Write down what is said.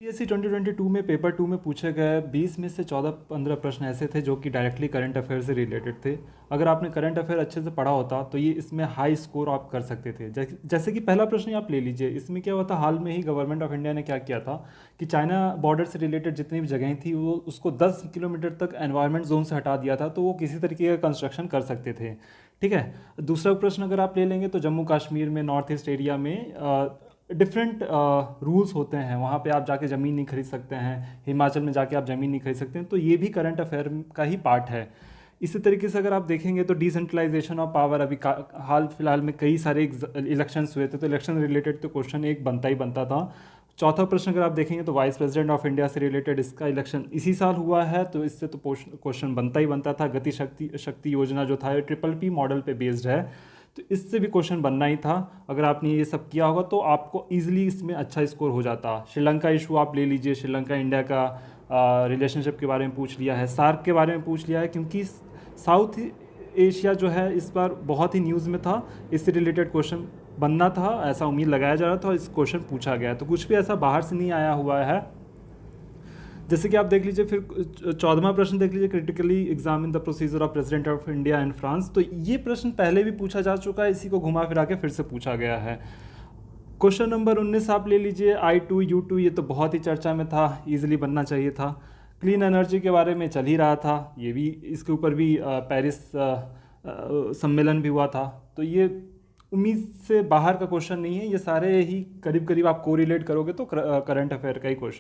UPSC 2022 में paper 2 में पूछे गए 20 में से 14-15 प्रश्न ऐसे थे जो कि डायरेक्टली करंट अफेयर से रिलेटेड थे। अगर आपने करंट अफेयर अच्छे से पढ़ा होता तो ये इसमें हाई स्कोर आप कर सकते थे। जैसे कि पहला प्रश्न ही आप ले लीजिए। इसमें क्या हुआ था, हाल में ही गवर्नमेंट ऑफ इंडिया ने क्या किया था कि चाइना बॉर्डर से रिलेटेड जितनी भी जगहें थी वो उसको 10 किलोमीटर तक एनवायरमेंट जोन से हटा दिया था, तो वो किसी तरीके का कंस्ट्रक्शन कर सकते थे। ठीक है। दूसरा प्रश्न अगर आप ले लेंगे तो जम्मू कश्मीर में नॉर्थ ईस्ट एरिया में डिफरेंट रूल्स होते हैं, वहाँ पे आप जाके ज़मीन नहीं खरीद सकते हैं, हिमाचल में जाके आप ज़मीन नहीं खरीद सकते हैं, तो ये भी करंट अफेयर का ही पार्ट है। इसी तरीके से अगर आप देखेंगे तो डिसेंट्रलाइजेशन ऑफ पावर, अभी हाल फिलहाल में कई सारे इलेक्शंस हुए थे, तो इलेक्शन रिलेटेड तो क्वेश्चन एक बनता ही बनता था। चौथा प्रश्न अगर आप देखेंगे तो वाइस प्रेसिडेंट ऑफ इंडिया से रिलेटेड इसका इलेक्शन इसी साल हुआ है, तो इससे तो क्वेश्चन बनता ही बनता था। गति शक्ति शक्ति योजना जो था ये ट्रिपल पी मॉडल पे बेस्ड है, तो इससे भी क्वेश्चन बनना ही था। अगर आपने ये सब किया होगा तो आपको ईजिली इसमें अच्छा स्कोर हो जाता। श्रीलंका इशू आप ले लीजिए, श्रीलंका इंडिया का रिलेशनशिप के बारे में पूछ लिया है, सार्क के बारे में पूछ लिया है, क्योंकि साउथ एशिया जो है इस बार बहुत ही न्यूज़ में था, इससे रिलेटेड क्वेश्चन बनना था, ऐसा उम्मीद लगाया जा रहा था और इस क्वेश्चन पूछा गया है। तो कुछ भी ऐसा बाहर से नहीं आया हुआ है। जैसे कि आप देख लीजिए, फिर 14वां प्रश्न देख लीजिए, critically examine the procedure of president of India and France. तो ये प्रश्न पहले भी पूछा जा चुका है, इसी को घुमा फिरा के फिर से पूछा गया है। क्वेश्चन नंबर 19 आप ले लीजिए, I2U2, ये तो बहुत ही चर्चा में था, इजीली बनना चाहिए था। क्लीन एनर्जी के बारे में चल ही रहा था, ये भी इसके ऊपर भी पेरिस सम्मेलन भी हुआ था, तो ये उम्मीद से बाहर का क्वेश्चन नहीं है। ये सारे ही करीब करीब आप कोरिलेट करोगे तो करंट अफेयर का ही क्वेश्चन।